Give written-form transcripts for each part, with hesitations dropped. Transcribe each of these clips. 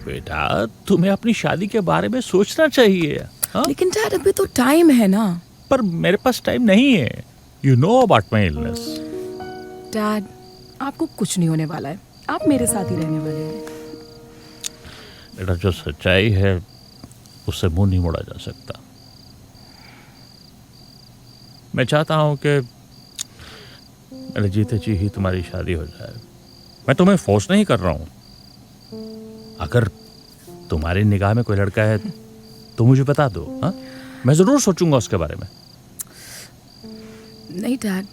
बेटा तुम्हें अपनी शादी के बारे में सोचना चाहिए। हाँ? लेकिन डैड अभी तो टाइम है ना। पर मेरे पास टाइम नहीं है। You know about my illness. Dad आपको कुछ नहीं होने वाला है, आप मेरे साथ ही रहने वाले हैं। बेटा जो सच्चाई है उससे मुंह नहीं मोड़ा जा सकता। मैं चाहता हूं कि मेरे जीते जी ही तुम्हारी शादी हो जाए। मैं तुम्हें फोर्स नहीं कर रहा हूं। अगर तुम्हारी निगाह में कोई लड़का है तो मुझे बता दो। हाँ, मैं जरूर सोचूंगा उसके बारे में। नहीं डैड,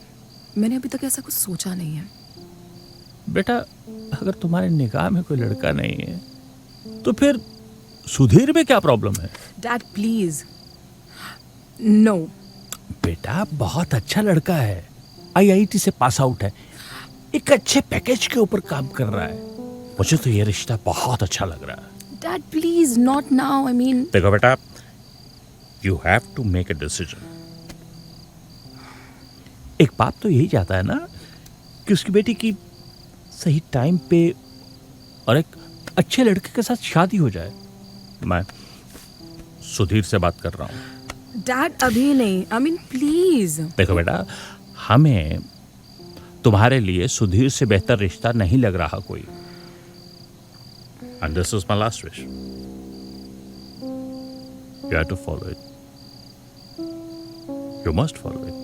मैंने अभी तक ऐसा कुछ सोचा नहीं है। बेटा अगर तुम्हारी निगाह में कोई लड़का नहीं है तो फिर सुधीर में क्या प्रॉब्लम है? Dad please. नो। बेटा बहुत अच्छा लड़का है, आईआईटी से पास आउट है, एक अच्छे पैकेज के ऊपर काम कर रहा है। मुझे तो ये रिश्ता बहुत अच्छा लग रहा है। Dad please not now, I mean. देखो बेटा, you have to make a decision. एक बाप तो यही चाहता है ना कि उसकी बेटी की सही टाइम पे और एक अच्छे लड़के के साथ शादी हो जाए। मैं सुधीर से बात कर रहा हूं। डैड अभी नहीं, आई मीन प्लीज। देखो बेटा, हमें तुम्हारे लिए सुधीर से बेहतर रिश्ता नहीं लग रहा कोई। And this is my last wish. You have to follow it. You must follow it.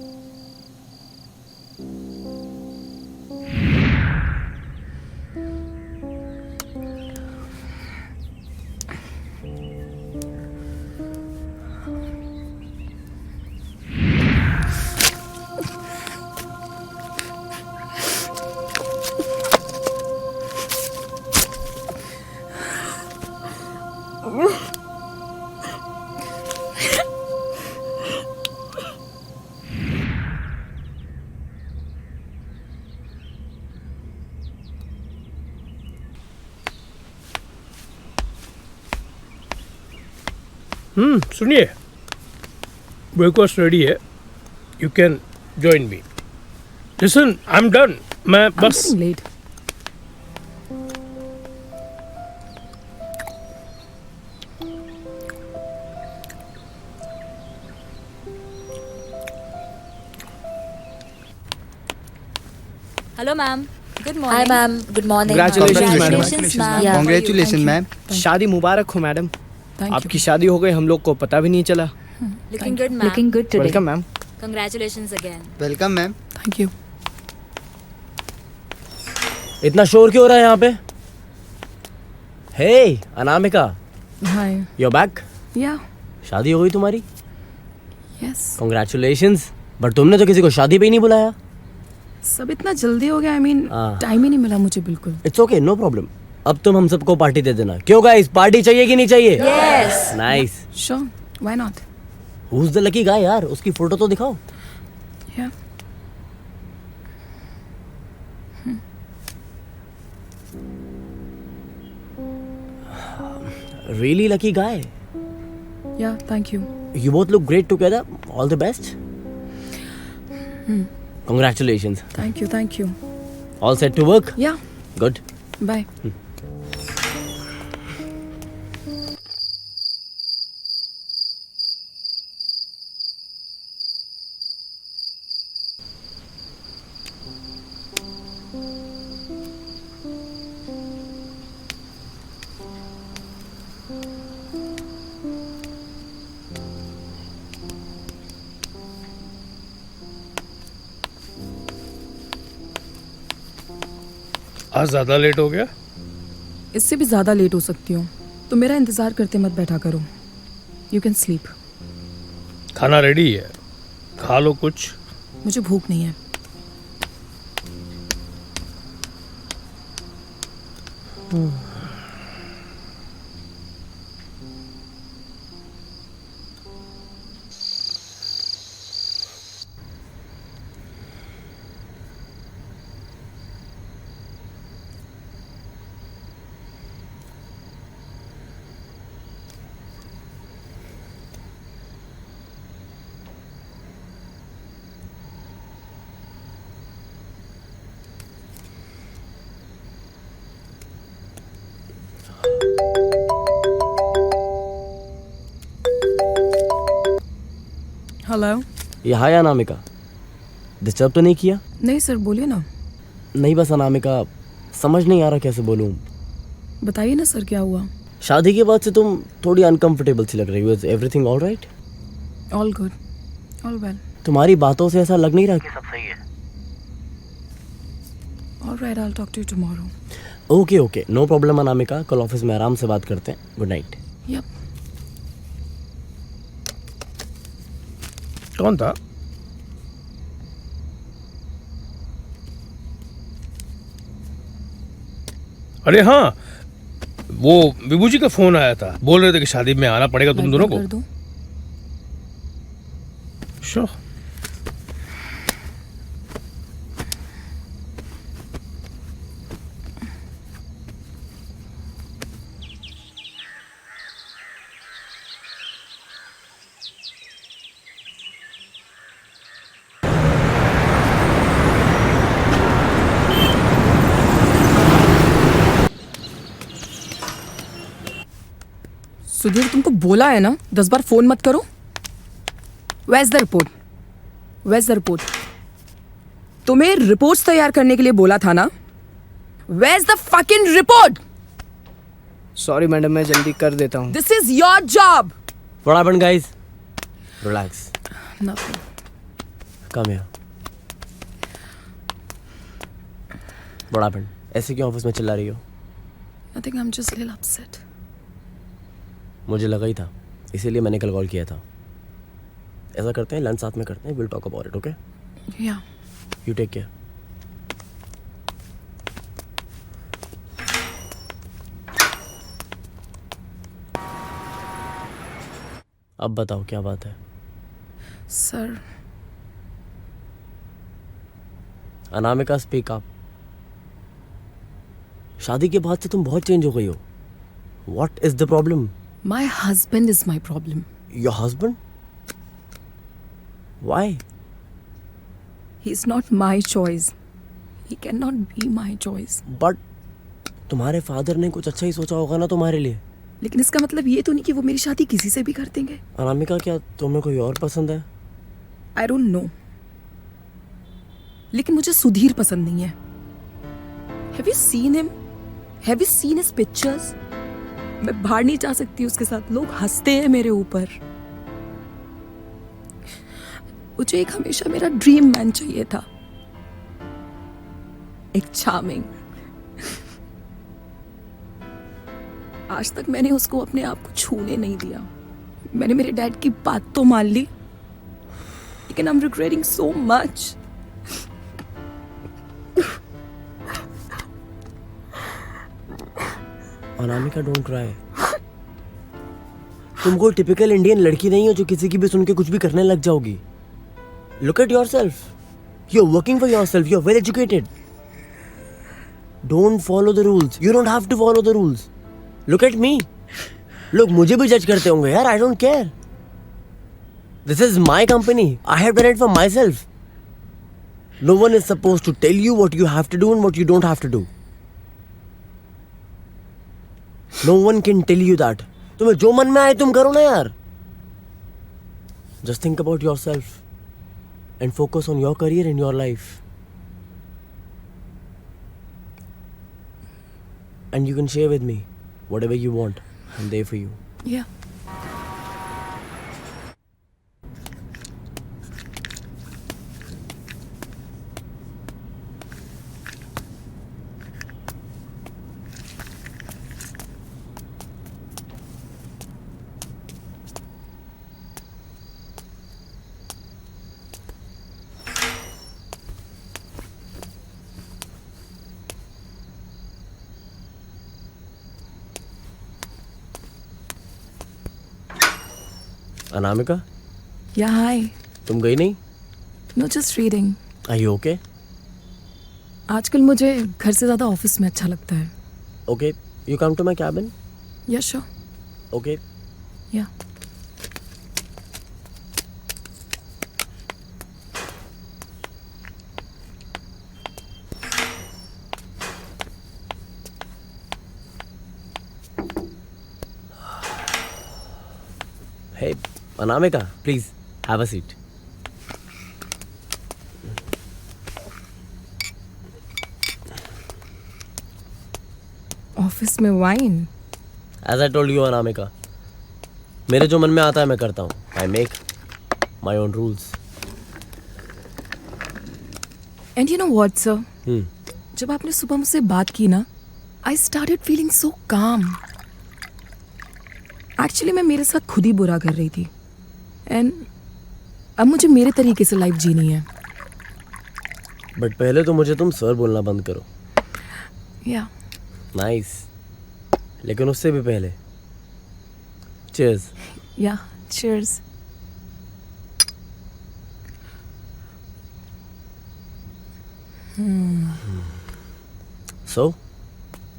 सुनिए, ब्रेकफास्ट रेडी है, you can join me. Listen, I am done. मैं बस late. Hello ma'am, good hi morning. Ma'am, good morning. Congratulations, ma'am. Congratulation ma'am. शादी मुबारक हो madam. Thank आपकी शादी हो गई, हम लोग को पता भी नहीं चला। Looking good ma'am. Looking good today. Welcome ma'am. Congratulations again. Welcome ma'am. Thank you. इतना शोर क्यों हो रहा है यहाँ पे? Hey Anamika, hi. You're back. Yeah. शादी हो गई तुम्हारी? यस। कॉन्ग्रेचुलेशंस। बट तुमने तो किसी को शादी पे ही नहीं बुलाया। सब इतना जल्दी हो गया, आई मीन हाँ। टाइम ही नहीं मिला मुझे बिल्कुल। It's okay, no problem. अब तुम हम सबको पार्टी दे देना। क्यों गाइस, पार्टी चाहिए कि नहीं चाहिए? Yes. Nice. Sure, why not. Who is the lucky guy यार? उसकी फोटो तो दिखाओ। Yeah. Really lucky guy. Yeah, thank you. You both look great together. All the best. Congratulations. Thank you, thank you. All set to work? Yeah, Good. Bye. आज ज़्यादा late हो गया। इससे भी ज़्यादा लेट हो सकती हूँ, तो मेरा इंतज़ार करते मत बैठा करो। You can sleep. खाना रेडी है, खा लो कुछ। मुझे भूख नहीं है। हेलो। ये हाय अनामिका, डिस्टर्ब तो नहीं किया? नहीं सर, बोलिए ना। नहीं बस अनामिका, समझ नहीं आ रहा कैसे बोलूँ। बताइए ना सर, क्या हुआ? शादी के बाद से तुम थोड़ी अनकंफर्टेबल सी लग रही हो। Is everything all right? All good, all well. तुम्हारी बातों से ऐसा लग नहीं रहा कि सब सही है। All right, I will talk to you tomorrow. Okay okay, no problem Anamika, कल ऑफिस में आराम से बात करते हैं। Good night. यप। कौन था? अरे हाँ, वो विभू जी का फोन आया था, बोल रहे थे कि शादी में आना पड़ेगा तुम दोनों को। कर दो। श्योर। सुधीर, तुमको बोला है ना 10 बार फोन मत करो। Where is the report? Where is the report? तुम्हें रिपोर्ट्स तैयार करने के लिए बोला था ना। Where is the fucking report? Sorry madam, मैं जल्दी कर देता हूँ। This is your job. What happened guys? Relax. Nothing. Come here. What happened? ऐसे क्यों ऑफिस में चिल्ला रही हो? Nothing, I am just little upset. मुझे लगा ही था, इसीलिए मैंने कल कॉल किया था। ऐसा करते हैं, लंच साथ में करते हैं। Will talk about it, okay? Yeah. You take care. अब बताओ क्या बात है? Sir, Anamika speak up. शादी के बाद से तुम बहुत चेंज हो गई हो। What is the problem? My husband is my problem. Your husband? Why? He is not my choice. He can not be my choice. But तुम्हारे फादर ने कुछ अच्छा ही सोचा होगा ना तुम्हारे लिए। लेकिन इसका मतलब ये तो नहीं कि वो मेरी शादी किसी से भी कर देंगे। अनामिका, क्या तुम्हें कोई और पसंद है? आई डोंट नो, लेकिन मुझे सुधीर पसंद नहीं है। Have you seen him? Have you seen his pictures? मैं बाहर नहीं जा सकती उसके साथ। लोग हंसते हैं मेरे ऊपर। मुझे एक हमेशा मेरा ड्रीम मैन चाहिए था, एक चार्मिंग। आज तक मैंने उसको अपने आप को छूने नहीं दिया। मैंने मेरे डैड की बात तो मान ली, लेकिन I am regretting so much. Anamika, don't cry. तुम कोई टिपिकल इंडियन लड़की नहीं हो जो किसी की भी सुन के कुछ भी करने लग जाओगी। Look at yourself, you are working for yourself, you are well educated. Don't follow the rules, you don't have to follow the rules. Look at me, लोग मुझे भी जज करते होंगे यार, I don't care. This is my company, I have done it for myself. No one is suppose to tell you what you have to do and what you don't have to do. No one can tell you that. तुम्हें जो मन में आए तुम करो ना यार. Just think about yourself and focus on your career and your life. And you can share with me whatever you want. I'm there for you. Yeah. Anamika, Yeah, hi. तुम गई नहीं? No, just reading. Are you okay? आजकल मुझे घर से ज़्यादा office में अच्छा लगता है. Okay, you come to my cabin? Yeah, sure. Okay. Yeah. Hey, Anamika, please have a seat. Office में wine. As I told you, Anamika, मेरे जो मन में आता है मैं करता हूँ. I make my own rules. And you know what sir, Hmm. जब आपने सुबह मुझसे बात की ना, आई स्टार्टेड फीलिंग सो काम. एक्चुअली मैं मेरे साथ खुद ही बुरा कर रही थी, एंड अब मुझे मेरे तरीके से लाइफ जीनी है. बट पहले तो मुझे तुम सर बोलना बंद करो. या नाइस. लेकिन उससे भी पहले cheers. Yeah cheers. So,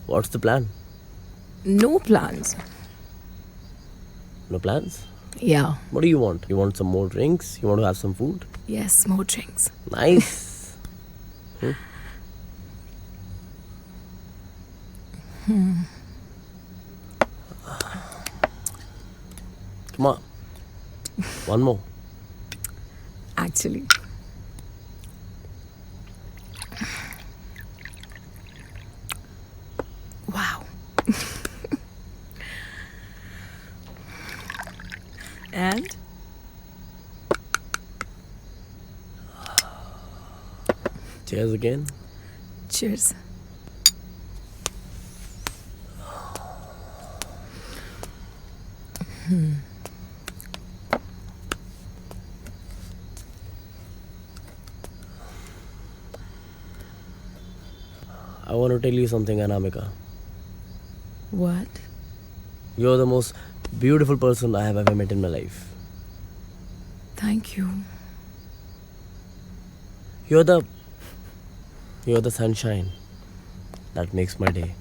what's the plan? No plans. No plans? या What do you want? You want some more drinks? You want to have some food? Yes, more drinks. Nice. Come on. One more. Actually. Wow. And Cheers again. cheers. I want to tell you something, Anamika. What? You're the most beautiful person I have ever met in my life. Thank you. You're the sunshine that makes my day.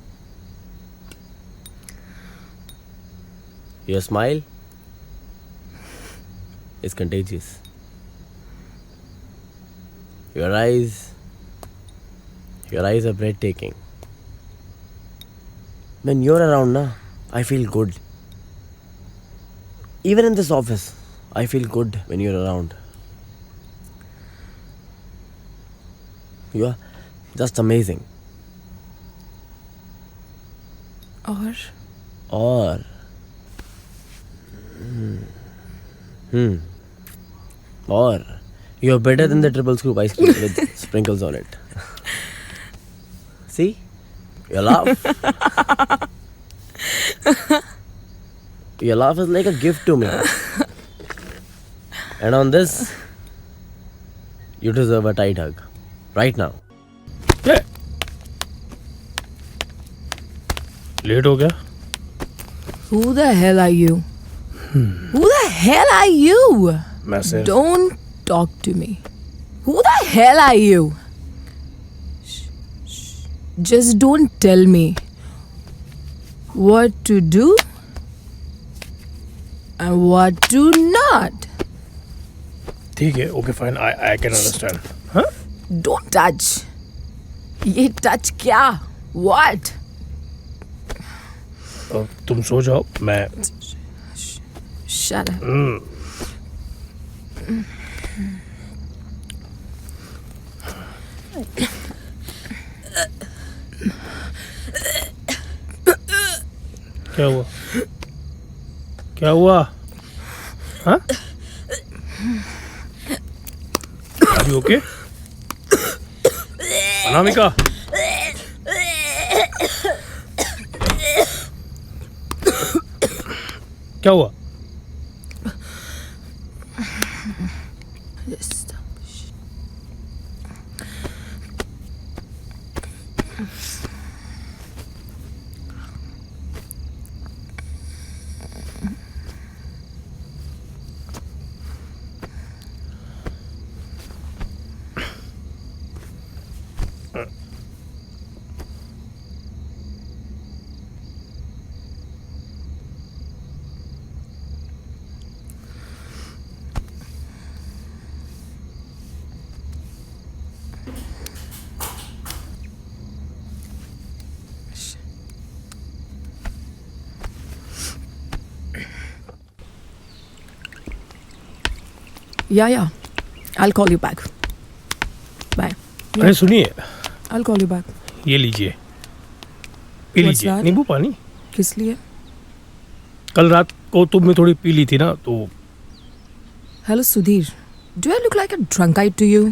Your smile is contagious. Your eyes are breathtaking. When you're around, na, I feel good. Even in this office, I feel good when you're around. You are just amazing. Or Or or you're better than the triple scoop ice cream with sprinkles on it. See? Your laugh. Your laugh is like a gift to me. And on this, you deserve a tight hug. Right now. Late हो गया. who the hell are you? Who the hell are you? Message. Don't talk to me. Who the hell are you? Just don't tell me what to do and what to not. ठीक है. Okay, fine. I can understand. हाँ? Don't touch. ये touch क्या? What? तुम सो जाओ. मैं Shut up. क्या हुआ? क्या हुआ? हाँ? Are you okay? अनामिका. क्या हुआ? Yeah. I'll call you back. Bye. अरे सुनिए. I'll call you back. ये लीजिए. पी What's लीजिए that? नींबू पानी। किस लिए? कल रात को तुमने थोड़ी पी ली थी ना, तो hello Sudhir, do I look like a drunkard to you?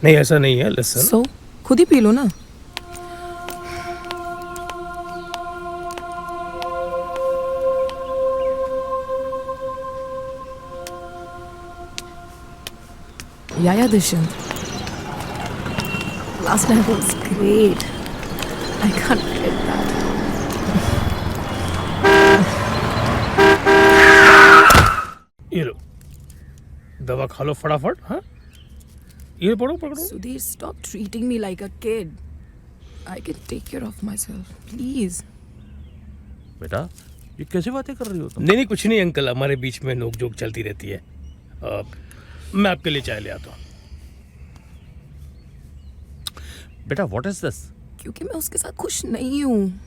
नहीं ऐसा नहीं है। लिसन, सो खुद ही पी लो ना। Yeah, Dishant. Last night was great. I can't forget that. ये लो दवा खा लो फटाफट। हाँ, ये पकड़ो। Sudhir, stop treating me like a kid. I can take care of myself. Please. बेटा ये कैसी बातें कर रही हो तुम? नहीं कुछ नहीं अंकल, हमारे बीच में नोक जोक चलती रहती है। मैं आपके लिए चाय ले आता हूँ। बेटा व्हाट इज दिस? क्योंकि मैं उसके साथ खुश नहीं हूँ।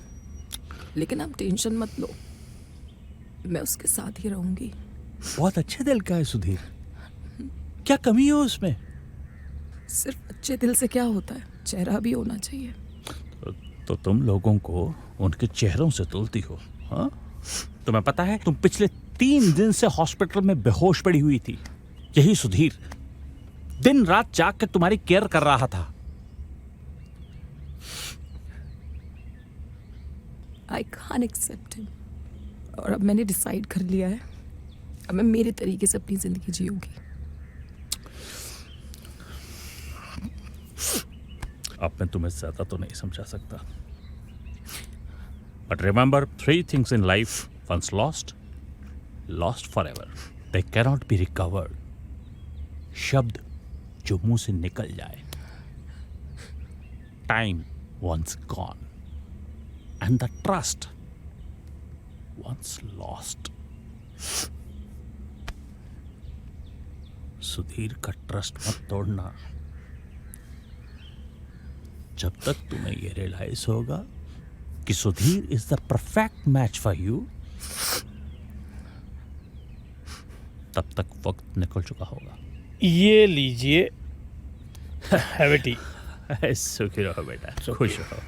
लेकिन आप टेंशन मत लो, मैं उसके साथ ही रहूंगी। बहुत अच्छे दिल का है सुधीर, क्या कमी है उसमें? सिर्फ अच्छे दिल से क्या होता है, चेहरा भी होना चाहिए। तो तुम लोगों को उनके चेहरों से तुलती हो? हाँ, तुम्हें पता है तुम पिछले 3 दिन से हॉस्पिटल में बेहोश पड़ी हुई थी। यही सुधीर दिन रात जाग कर तुम्हारी केयर कर रहा था। I can't accept him. और अब मैंने डिसाइड कर लिया है, अब मैं मेरे तरीके से अपनी जिंदगी जीऊंगी। अब मैं तुम्हें ज्यादा तो नहीं समझा सकता, but remember 3 things in life, once lost lost forever, they cannot be recovered. शब्द जो मुंह से निकल जाए, time once gone, and the trust once lost. Sudhir का ट्रस्ट मत तोड़ना। जब तक तुम्हें यह रियलाइज होगा कि Sudhir is the perfect match for you, तब तक वक्त निकल चुका होगा। ये लीजिए, हैव टी। सुखी रहो बेटा, खुश रहो।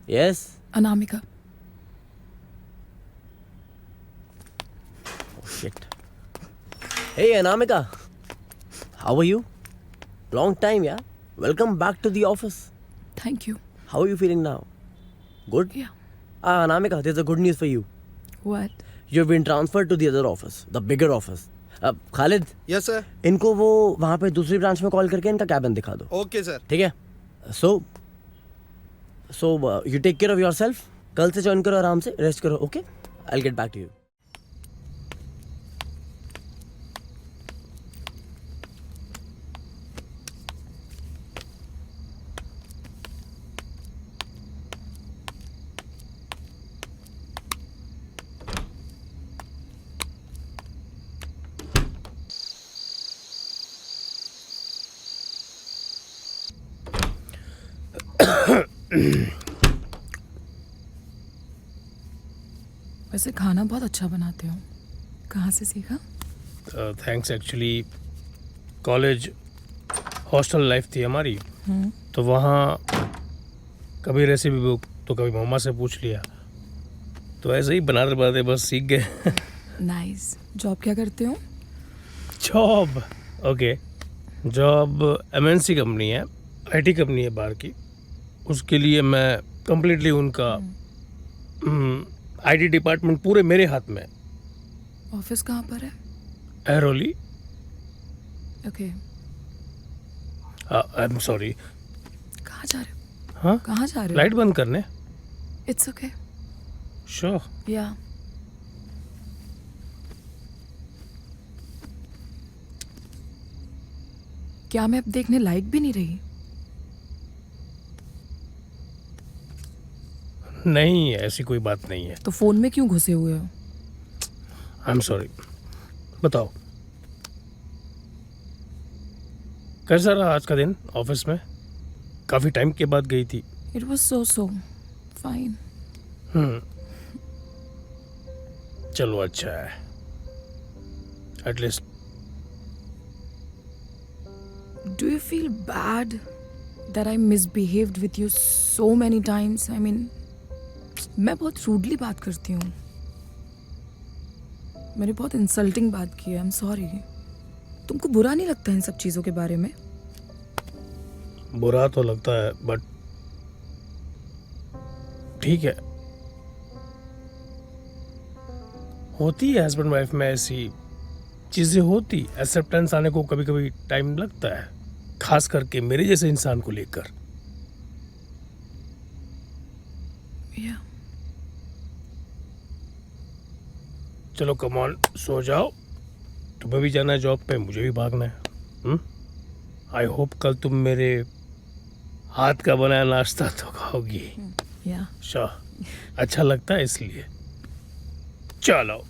Yes. Anamika, Oh shit. Hey Anamika, how are you? Long time, yeah. Welcome back to the office. Thank you. How are you feeling now? Good. या Anamika, there's a good news for you. What? You've been transferred to the other office, the bigger office. Khalid, yes sir. इनको वो वहाँ पे दूसरी branch में call करके इनका cabin दिखा दो। Okay sir. ठीक है? So you take care of yourself. कल से ज्वाइन करो, आराम से रेस्ट करो। Okay, I'll get back to you. वैसे खाना बहुत अच्छा बनाते हो, कहाँ से सीखा? Thanks. Actually college hostel life थी हमारी, तो वहाँ कभी रेसिपी बुक तो कभी मम्मा से पूछ लिया, तो ऐसे ही बनाते बनाते बस सीख गए। नाइस। जॉब क्या करते हो? Job? Okay, job MNC company है, आईटी कंपनी है बाहर की। उसके लिए मैं कंप्लीटली उनका आईटी डिपार्टमेंट पूरे मेरे हाथ में। ऑफिस कहाँ पर है? Airoli. Okay. I am sorry. कहाँ जा रहे हो? हाँ, कहाँ जा रहे हो? लाइट बंद करने। It's okay. श्योर। या क्या मैं अब देखने लायक भी नहीं रही? नहीं, ऐसी कोई बात नहीं है। तो फोन में क्यों घुसे हुए हो? I am sorry. बताओ। कैसा रहा आज का दिन ऑफिस में? काफ़ी टाइम के बाद गई थी। It was so fine. चलो अच्छा है, at least. Do you feel bad that I misbehaved with you so many times? I mean, मैं बहुत रूडली बात करती हूँ, मैंने बहुत इंसल्टिंग बात की है। I am sorry. तुमको बुरा नहीं लगता इन सब चीज़ों के बारे में? बुरा तो लगता है, बट ठीक है, होती है हस्बैंड वाइफ में ऐसी चीज़ें होती। एक्सेप्टेंस आने को कभी कभी टाइम लगता है, खास करके मेरे जैसे इंसान को लेकर। Yeah. चलो कम ऑन, सो जाओ। तुम्हें भी जाना है जॉब पे, मुझे भी भागना है। आई होप कल तुम मेरे हाथ का बनाया नाश्ता तो खाओगी। Yeah. श्योर, अच्छा लगता है इसलिए। चलो।